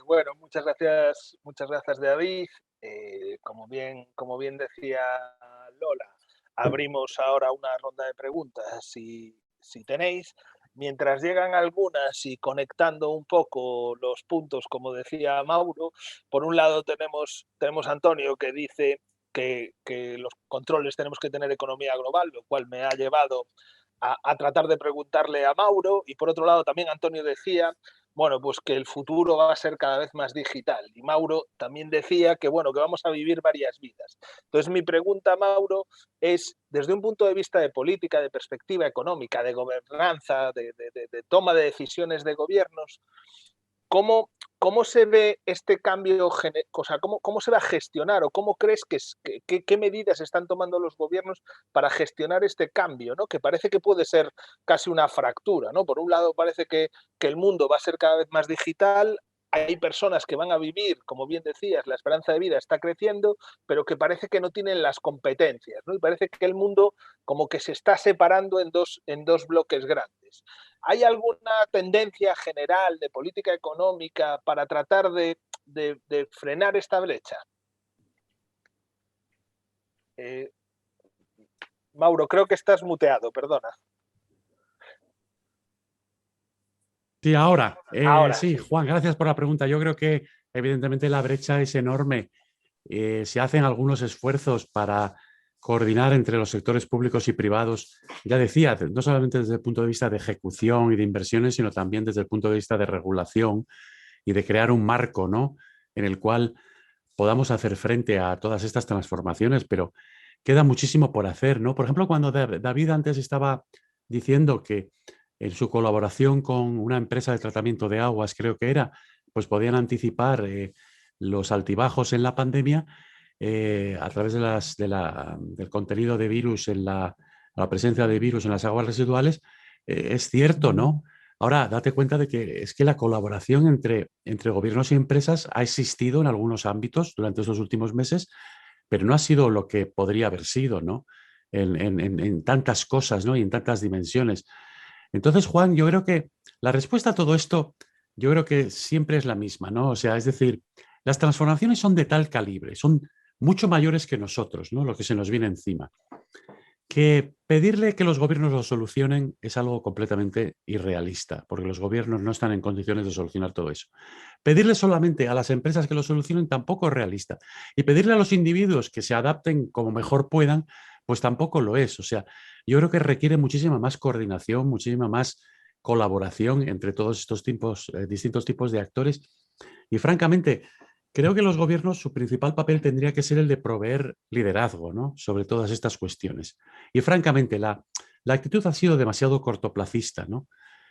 Bueno, muchas gracias David. Como bien decía Lola, abrimos ahora una ronda de preguntas si tenéis. Mientras llegan algunas y conectando un poco los puntos, como decía Mauro, por un lado tenemos a Antonio que dice que los controles tenemos que tener economía global, lo cual me ha llevado a tratar de preguntarle a Mauro. Y por otro lado también Antonio decía, bueno, pues que el futuro va a ser cada vez más digital. Y Mauro también decía que, bueno, que vamos a vivir varias vidas. Entonces, mi pregunta, Mauro, es, desde un punto de vista de política, de perspectiva económica, de gobernanza, de toma de decisiones de gobiernos, ¿cómo, cómo se ve este cambio, o sea, cómo se va a gestionar o cómo crees qué medidas están tomando los gobiernos para gestionar este cambio, ¿no? Que parece que puede ser casi una fractura, ¿no? Por un lado parece que el mundo va a ser cada vez más digital, hay personas que van a vivir, como bien decías, la esperanza de vida está creciendo, pero que parece que no tienen las competencias, ¿no? Y parece que el mundo como que se está separando en dos bloques grandes. ¿Hay alguna tendencia general de política económica para tratar de frenar esta brecha? Eh, Mauro, creo que estás muteado, perdona. Sí, ahora. Ahora Sí, sí. Juan, gracias por la pregunta. Yo creo que evidentemente la brecha es enorme. Se hacen algunos esfuerzos para coordinar entre los sectores públicos y privados. Ya decía, no solamente desde el punto de vista de ejecución y de inversiones, sino también desde el punto de vista de regulación y de crear un marco, ¿no? En el cual podamos hacer frente a todas estas transformaciones, pero queda muchísimo por hacer, ¿no? Por ejemplo, cuando David antes estaba diciendo que en su colaboración con una empresa de tratamiento de aguas, creo que era, pues podían anticipar los altibajos en la pandemia a través del contenido de virus la presencia de virus en las aguas residuales. Es cierto, ¿no? Ahora, date cuenta de que es que la colaboración entre gobiernos y empresas ha existido en algunos ámbitos durante estos últimos meses, pero no ha sido lo que podría haber sido, ¿no? En tantas cosas, ¿no? Y en tantas dimensiones. Entonces, Juan, yo creo que la respuesta a todo esto, yo creo que siempre es la misma, ¿no? O sea, es decir, las transformaciones son de tal calibre, son mucho mayores que nosotros, ¿no? Lo que se nos viene encima, que pedirle que los gobiernos lo solucionen es algo completamente irrealista, porque los gobiernos no están en condiciones de solucionar todo eso. Pedirle solamente a las empresas que lo solucionen tampoco es realista. Y pedirle a los individuos que se adapten como mejor puedan, pues tampoco lo es. O sea, yo creo que requiere muchísima más coordinación, muchísima más colaboración entre todos estos distintos tipos de actores. Y francamente, creo que los gobiernos, su principal papel tendría que ser el de proveer liderazgo, ¿no? Sobre todas estas cuestiones. Y francamente, la actitud ha sido demasiado cortoplacista, ¿no?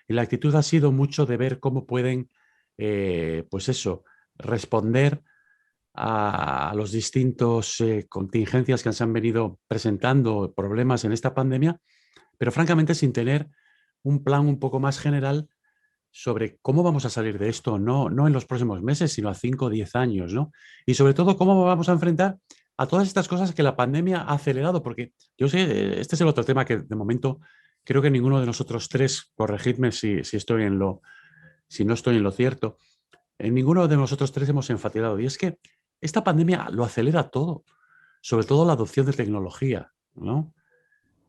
Y la actitud ha sido mucho de ver cómo pueden, pues eso, responder a los distintos contingencias que se han venido presentando, problemas en esta pandemia, pero francamente sin tener un plan un poco más general sobre cómo vamos a salir de esto, no en los próximos meses, sino a 5 o 10 años, ¿no? Y sobre todo, cómo vamos a enfrentar a todas estas cosas que la pandemia ha acelerado, porque yo sé, este es el otro tema que de momento creo que ninguno de nosotros tres, corregidme si estoy si no estoy en lo cierto, en ninguno de nosotros tres hemos enfatizado, y es que esta pandemia lo acelera todo, sobre todo la adopción de tecnología, ¿no?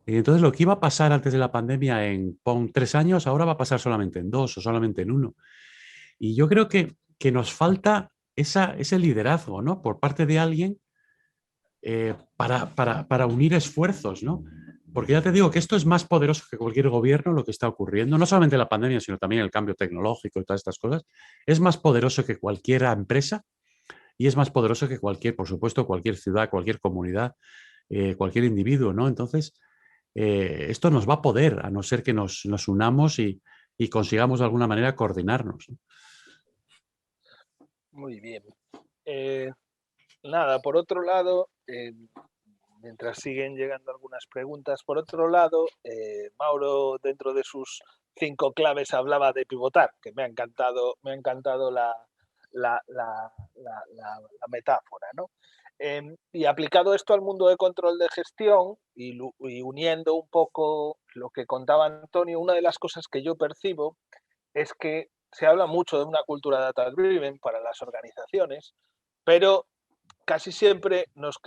Y entonces lo que iba a pasar antes de la pandemia en, pon, 3 años, ahora va a pasar solamente en 2 o solamente en 1. Y yo creo que nos falta ese liderazgo, ¿no? Por parte de alguien para unir esfuerzos, ¿no? Porque ya te digo que esto es más poderoso que cualquier gobierno, lo que está ocurriendo, no solamente la pandemia, sino también el cambio tecnológico y todas estas cosas. Es más poderoso que cualquier empresa y es más poderoso que cualquier, por supuesto, cualquier ciudad, cualquier comunidad, cualquier individuo, ¿no? Entonces, esto nos va a poder, a no ser que nos unamos y consigamos de alguna manera coordinarnos, ¿no? Muy bien. Eh, Nada, por otro lado, mientras siguen llegando algunas preguntas, por otro lado, Mauro, dentro de sus 5 claves, hablaba de pivotar, que me ha encantado la metáfora, ¿no? Y aplicado esto al mundo de control de gestión y uniendo un poco lo que contaba Antonio, una de las cosas que yo percibo es que se habla mucho de una cultura data-driven para las organizaciones, pero casi siempre nos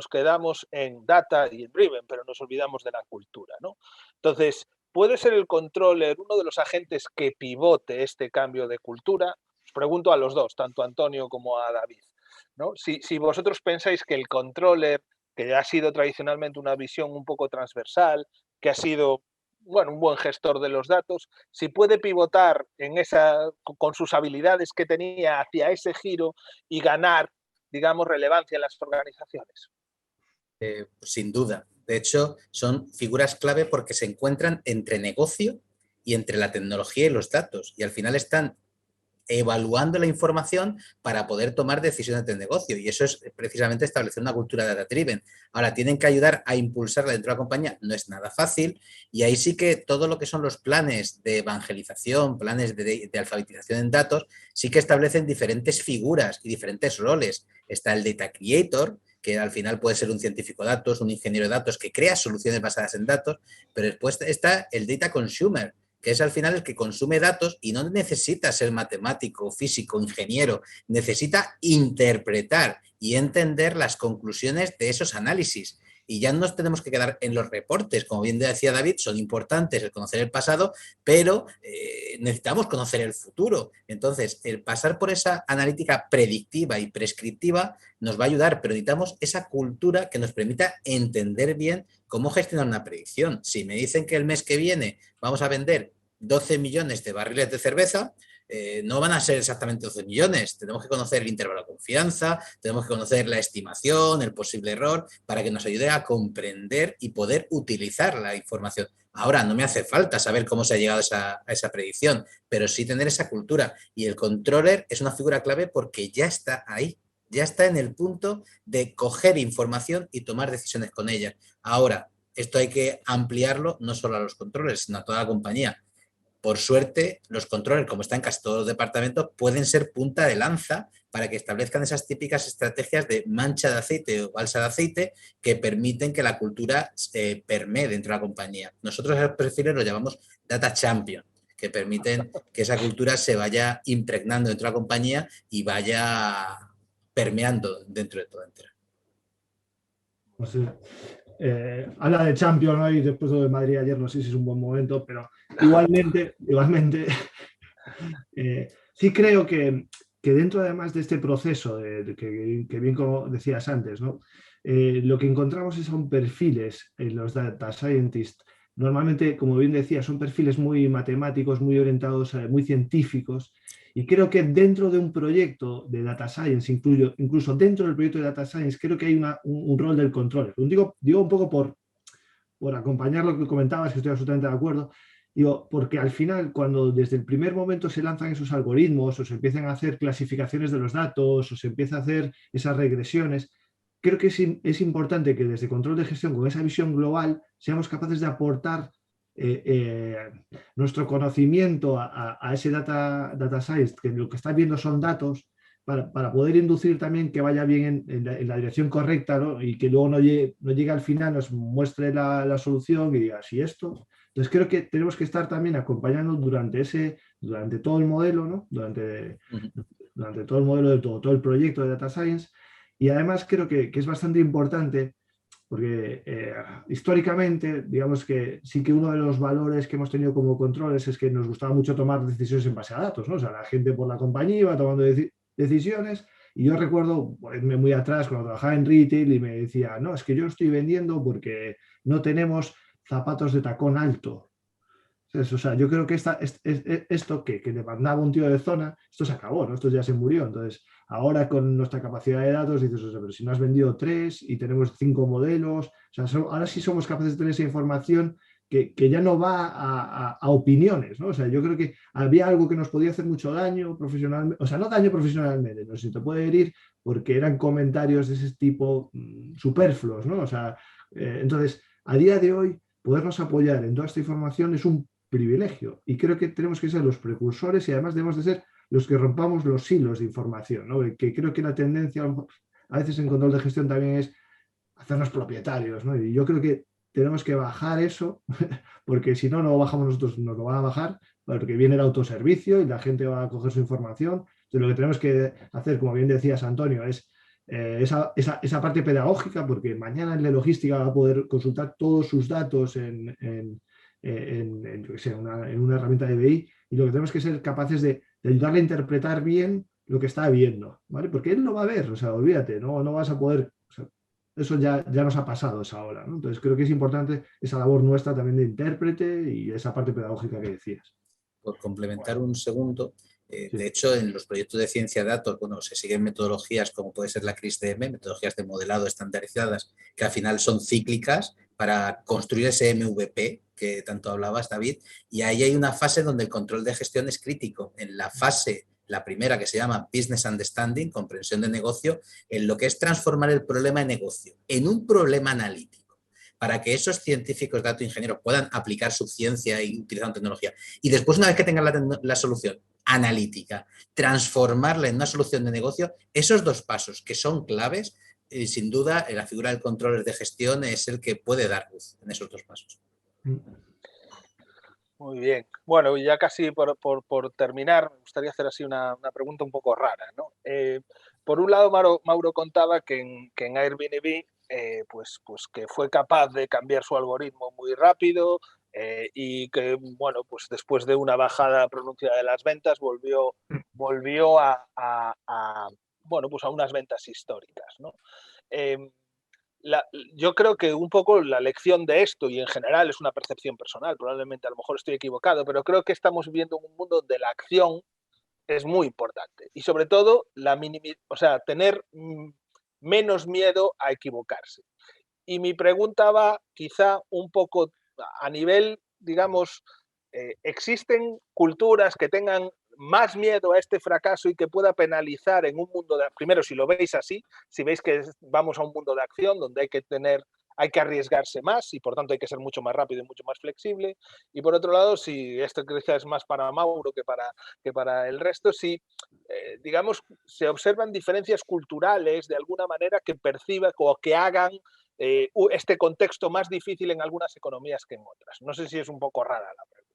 quedamos en data y en driven, pero nos olvidamos de la cultura, ¿no? Entonces, ¿puede ser el controller uno de los agentes que pivote este cambio de cultura? Os pregunto a los dos, tanto a Antonio como a David, ¿no? Si vosotros pensáis que el controller, que ha sido tradicionalmente una visión un poco transversal, que ha sido, bueno, un buen gestor de los datos, si puede pivotar en con sus habilidades que tenía hacia ese giro y ganar, digamos, relevancia en las organizaciones. Sin duda. De hecho, son figuras clave porque se encuentran entre negocio y entre la tecnología y los datos. Y al final están evaluando la información para poder tomar decisiones de negocio. Y eso es precisamente establecer una cultura data-driven. Ahora, tienen que ayudar a impulsarla dentro de la compañía. No es nada fácil. Y ahí sí que todo lo que son los planes de evangelización, planes de alfabetización en datos, sí que establecen diferentes figuras y diferentes roles. Está el data creator, que al final puede ser un científico de datos, un ingeniero de datos que crea soluciones basadas en datos, pero después está el data consumer, que es al final el que consume datos y no necesita ser matemático, físico, ingeniero, necesita interpretar y entender las conclusiones de esos análisis. Y ya no nos tenemos que quedar en los reportes, como bien decía David, son importantes el conocer el pasado, pero necesitamos conocer el futuro. Entonces, el pasar por esa analítica predictiva y prescriptiva nos va a ayudar, pero necesitamos esa cultura que nos permita entender bien cómo gestionar una predicción. Si me dicen que el mes que viene vamos a vender 12 millones de barriles de cerveza, no van a ser exactamente 12 millones. Tenemos que conocer el intervalo de confianza, tenemos que conocer la estimación, el posible error, para que nos ayude a comprender y poder utilizar la información. Ahora, no me hace falta saber cómo se ha llegado a esa predicción, pero sí tener esa cultura. Y el controller es una figura clave porque ya está ahí. Ya está en el punto de coger información y tomar decisiones con ella. Ahora, esto hay que ampliarlo no solo a los controles, sino a toda la compañía. Por suerte, los controles, como están en casi todos los departamentos, pueden ser punta de lanza para que establezcan esas típicas estrategias de mancha de aceite o balsa de aceite que permiten que la cultura permee dentro de la compañía. Nosotros a los perfiles los llamamos data champion, que permiten que esa cultura se vaya impregnando dentro de la compañía y vaya permeando dentro de todo entero. Pues sí. Habla de Champions, ¿no? Y después de Madrid ayer, no sé si es un buen momento, pero igualmente sí creo que dentro además de este proceso que bien como decías antes, ¿no? Lo que encontramos son perfiles en los data scientists. Normalmente, como bien decía, son perfiles muy matemáticos, muy orientados, muy científicos. Y creo que dentro de un proyecto de Data Science, incluso dentro del proyecto de Data Science, creo que hay un rol del controller. Digo un poco por acompañar lo que comentabas, que estoy absolutamente de acuerdo. Digo, porque al final, cuando desde el primer momento se lanzan esos algoritmos, o se empiezan a hacer clasificaciones de los datos, o se empieza a hacer esas regresiones, creo que es importante que desde control de gestión, con esa visión global, seamos capaces de aportar nuestro conocimiento a ese data science, que lo que está viendo son datos, para poder inducir también que vaya bien en la dirección correcta, ¿no? Y que luego no llegue al final, nos muestre la solución y diga, si esto. Entonces creo que tenemos que estar también acompañando durante todo el modelo, ¿no? Durante todo el modelo de todo el proyecto de Data Science. Y además creo que es bastante importante porque históricamente, digamos que sí que uno de los valores que hemos tenido como controles es que nos gustaba mucho tomar decisiones en base a datos, ¿no? O sea, la gente por la compañía iba tomando decisiones, y yo recuerdo irme muy atrás cuando trabajaba en retail y me decía, no, es que yo estoy vendiendo porque no tenemos zapatos de tacón alto. O sea, yo creo que esto que demandaba un tío de zona, esto se acabó, ¿no? Esto ya se murió. Entonces, ahora con nuestra capacidad de datos dices, o sea, pero si no has vendido 3 y tenemos 5 modelos, o sea, ahora sí somos capaces de tener esa información que ya no va a opiniones, ¿no? O sea, yo creo que había algo que nos podía hacer mucho daño profesionalmente, o sea, no daño profesionalmente, no sé si te puede herir porque eran comentarios de ese tipo superfluos, ¿no? O sea, entonces, a día de hoy, podernos apoyar en toda esta información es un privilegio, y creo que tenemos que ser los precursores y además debemos de ser los que rompamos los hilos de información, ¿no? Que creo que la tendencia a veces en control de gestión también es hacernos propietarios, ¿no? Y yo creo que tenemos que bajar eso, porque si no, no bajamos nosotros, nos lo van a bajar, porque viene el autoservicio y la gente va a coger su información. Entonces, lo que tenemos que hacer, como bien decías, Antonio, es esa parte pedagógica, porque mañana el de logística va a poder consultar todos sus datos yo qué sé, en una herramienta de BI, y lo que tenemos que ser capaces de ayudarle a interpretar bien lo que está viendo, ¿vale? Porque él lo va a ver, o sea, olvídate, no vas a poder, o sea, eso ya nos ha pasado esa hora, ¿no? Entonces creo que es importante esa labor nuestra también de intérprete y esa parte pedagógica que decías. Por complementar un segundo, Sí. de hecho, en los proyectos de ciencia de datos, bueno, se siguen metodologías como puede ser la CRISDM, metodologías de modelado estandarizadas, que al final son cíclicas para construir ese MVP que tanto hablabas, David, y ahí hay una fase donde el control de gestión es crítico. En la fase, la primera, que se llama Business Understanding, comprensión de negocio, en lo que es transformar el problema de negocio en un problema analítico, para que esos científicos, datos ingenieros puedan aplicar su ciencia y utilizar tecnología. Y después, una vez que tengan la solución analítica, transformarla en una solución de negocio, esos dos pasos que son claves, sin duda, la figura del controller de gestión es el que puede dar luz en esos dos pasos. Muy bien. Bueno, y ya casi por terminar, me gustaría hacer así una pregunta un poco rara, ¿no? Por un lado, Mauro contaba que en Airbnb pues que fue capaz de cambiar su algoritmo muy rápido y que, bueno, pues después de una bajada pronunciada de las ventas volvió bueno, pues a unas ventas históricas, ¿no? Yo creo que un poco la lección de esto, y en general es una percepción personal, probablemente a lo mejor estoy equivocado, pero creo que estamos viviendo en un mundo donde la acción es muy importante y sobre todo tener menos miedo a equivocarse. Y mi pregunta va quizá un poco a nivel, digamos, ¿existen culturas que tengan más miedo a este fracaso y que pueda penalizar en un mundo de... Primero, si lo veis así, si veis que vamos a un mundo de acción donde hay que arriesgarse más y por tanto hay que ser mucho más rápido y mucho más flexible. Y por otro lado, si esto quizás es más para Mauro que para el resto, si, digamos, se observan diferencias culturales de alguna manera que perciban o que hagan este contexto más difícil en algunas economías que en otras. No sé si es un poco rara la pregunta.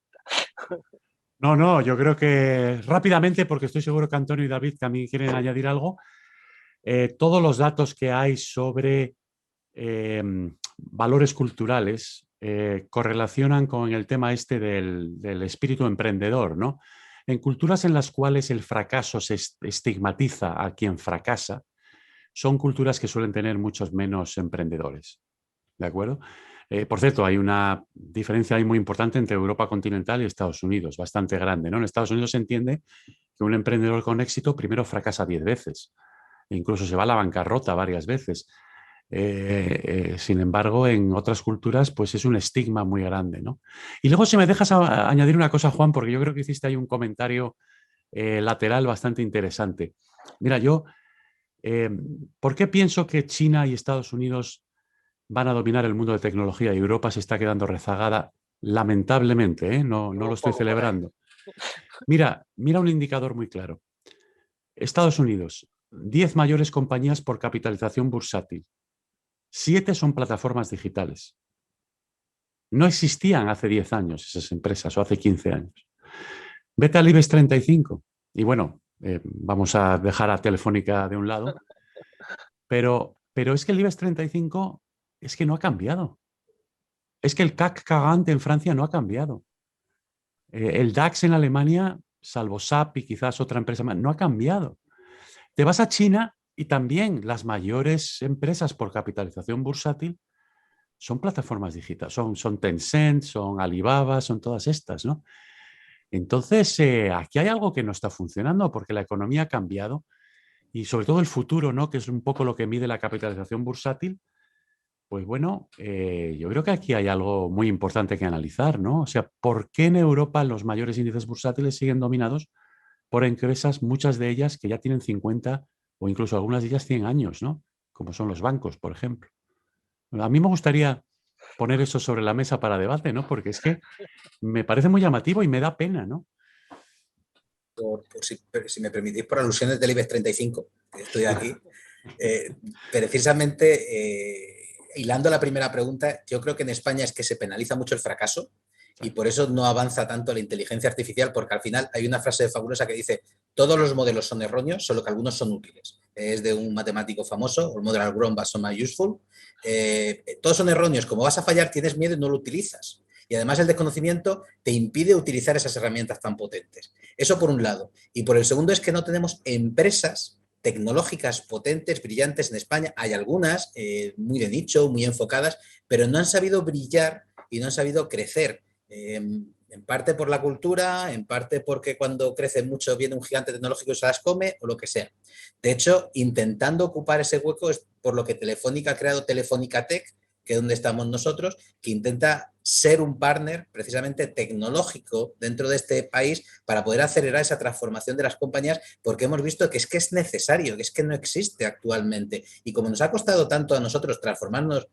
No, yo creo que rápidamente, porque estoy seguro que Antonio y David también quieren añadir algo, todos los datos que hay sobre valores culturales correlacionan con el tema este del espíritu emprendedor, ¿no? En culturas en las cuales el fracaso se estigmatiza a quien fracasa, son culturas que suelen tener muchos menos emprendedores, ¿de acuerdo? Por cierto, hay una diferencia ahí muy importante entre Europa continental y Estados Unidos, bastante grande, ¿no? En Estados Unidos se entiende que un emprendedor con éxito primero fracasa 10 veces, e incluso se va a la bancarrota varias veces. Sin embargo, en otras culturas, pues es un estigma muy grande, ¿no? Y luego, si me dejas añadir una cosa, Juan, porque yo creo que hiciste ahí un comentario lateral bastante interesante. Mira, ¿por qué pienso que China y Estados Unidos van a dominar el mundo de tecnología y Europa se está quedando rezagada? Lamentablemente, ¿eh? No lo estoy celebrando. Mira un indicador muy claro. Estados Unidos, 10 mayores compañías por capitalización bursátil. 7 son plataformas digitales. No existían hace 10 años esas empresas o hace 15 años. Vete al IBEX 35 y bueno, vamos a dejar a Telefónica de un lado, pero es que el IBEX 35 es que no ha cambiado. Es que el CAC 40 en Francia no ha cambiado. El DAX en Alemania, salvo SAP y quizás otra empresa más, no ha cambiado. Te vas a China y también las mayores empresas por capitalización bursátil son plataformas digitales, son Tencent, son Alibaba, son todas estas, ¿no? Entonces, aquí hay algo que no está funcionando porque la economía ha cambiado y sobre todo el futuro, ¿no? Que es un poco lo que mide la capitalización bursátil. Pues bueno, yo creo que aquí hay algo muy importante que analizar, ¿no? O sea, ¿por qué en Europa los mayores índices bursátiles siguen dominados por empresas, muchas de ellas que ya tienen 50 o incluso algunas de ellas 100 años, ¿no? Como son los bancos, por ejemplo. A mí me gustaría poner eso sobre la mesa para debate, ¿no? Porque es que me parece muy llamativo y me da pena, ¿no? Si me permitís, por alusiones del IBEX 35, que estoy aquí, precisamente hilando la primera pregunta, yo creo que en España es que se penaliza mucho el fracaso y por eso no avanza tanto la inteligencia artificial, porque al final hay una frase fabulosa que dice: todos los modelos son erróneos, solo que algunos son útiles. Es de un matemático famoso, el model are wrong but some are useful. Todos son erróneos, como vas a fallar tienes miedo y no lo utilizas. Y además el desconocimiento te impide utilizar esas herramientas tan potentes. Eso por un lado. Y por el segundo es que no tenemos empresas tecnológicas potentes, brillantes en España. Hay algunas muy de nicho, muy enfocadas, pero no han sabido brillar y no han sabido crecer. En parte por la cultura, en parte porque cuando crecen mucho viene un gigante tecnológico y se las come, o lo que sea. De hecho, intentando ocupar ese hueco es por lo que Telefónica ha creado Telefónica Tech, que es donde estamos nosotros, que intenta ser un partner precisamente tecnológico dentro de este país para poder acelerar esa transformación de las compañías, porque hemos visto que es necesario, que es que no existe actualmente. Y como nos ha costado tanto a nosotros transformarnos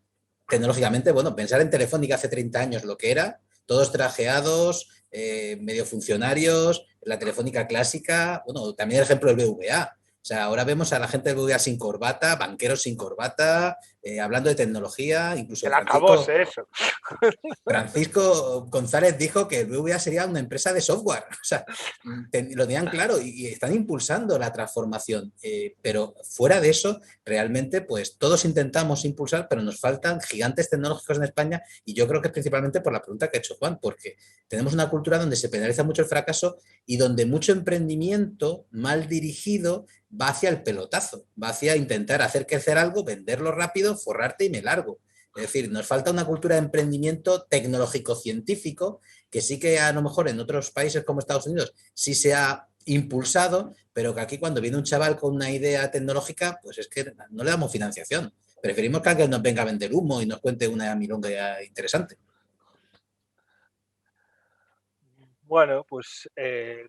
tecnológicamente, bueno, pensar en Telefónica hace 30 años lo que era, todos trajeados, medio funcionarios, la Telefónica clásica, bueno, también el ejemplo del BVA. O sea, ahora vemos a la gente del BVA sin corbata, banqueros sin corbata, hablando de tecnología, incluso El acabose, eso. Francisco González dijo que el BVA sería una empresa de software. O sea, lo tenían claro y están impulsando la transformación. Pero fuera de eso, realmente, pues todos intentamos impulsar, pero nos faltan gigantes tecnológicos en España y yo creo que es principalmente por la pregunta que ha hecho Juan, porque tenemos una cultura donde se penaliza mucho el fracaso y donde mucho emprendimiento mal dirigido va hacia el pelotazo, va hacia intentar hacer crecer algo, venderlo rápido, forrarte y me largo. Es decir, nos falta una cultura de emprendimiento tecnológico-científico que sí que a lo mejor en otros países como Estados Unidos sí se ha impulsado, pero que aquí cuando viene un chaval con una idea tecnológica, pues es que no le damos financiación. Preferimos que alguien nos venga a vender humo y nos cuente una milonga interesante. Bueno, pues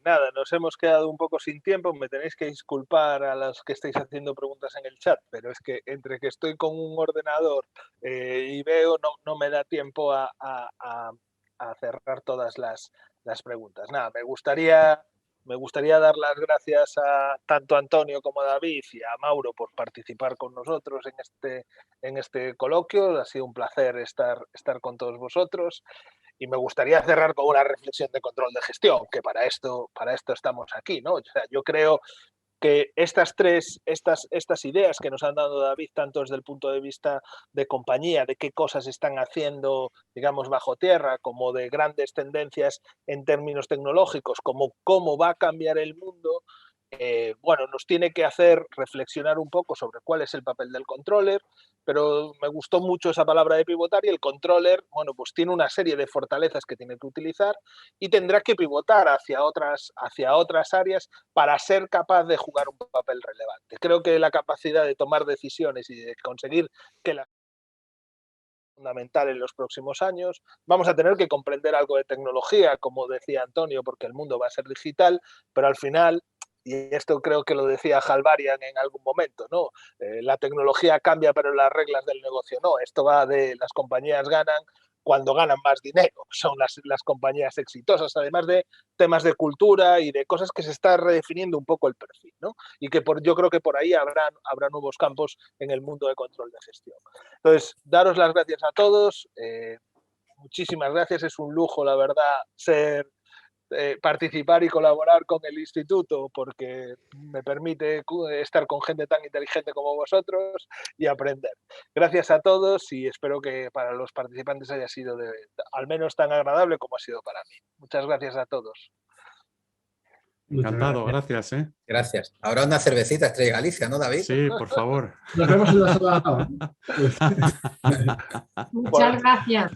nada, nos hemos quedado un poco sin tiempo. Me tenéis que disculpar a los que estáis haciendo preguntas en el chat, pero es que entre que estoy con un ordenador y veo, no me da tiempo a cerrar todas las preguntas. Nada, me gustaría dar las gracias a tanto a Antonio como a David y a Mauro por participar con nosotros en este coloquio. Ha sido un placer estar con todos vosotros. Y me gustaría cerrar con una reflexión de control de gestión, que para esto estamos aquí, ¿no? O sea, yo creo que estas ideas que nos han dado David, tanto desde el punto de vista de compañía, de qué cosas están haciendo, digamos, bajo tierra, como de grandes tendencias en términos tecnológicos, como cómo va a cambiar el mundo, bueno, nos tiene que hacer reflexionar un poco sobre cuál es el papel del controller, pero me gustó mucho esa palabra de pivotar y el controller, bueno, pues tiene una serie de fortalezas que tiene que utilizar y tendrá que pivotar hacia otras áreas para ser capaz de jugar un papel relevante. Creo que la capacidad de tomar decisiones y de conseguir que la fundamental en los próximos años. Vamos a tener que comprender algo de tecnología, como decía Antonio, porque el mundo va a ser digital, pero al final, y esto creo que lo decía Halvarian en algún momento, ¿no? La tecnología cambia, pero las reglas del negocio no. Esto va de las compañías ganan cuando ganan más dinero. Son las compañías exitosas, además de temas de cultura y de cosas que se está redefiniendo un poco el perfil, ¿no? Y que yo creo que por ahí habrá nuevos campos en el mundo de control de gestión. Entonces, daros las gracias a todos. Muchísimas gracias. Es un lujo, la verdad, participar y colaborar con el instituto porque me permite estar con gente tan inteligente como vosotros y aprender. Gracias a todos y espero que para los participantes haya sido al menos tan agradable como ha sido para mí. Muchas gracias a todos. Encantado, gracias. Gracias. Ahora una cervecita Estrella Galicia, ¿no, David? Sí, por favor. Nos vemos en la sala. Muchas gracias.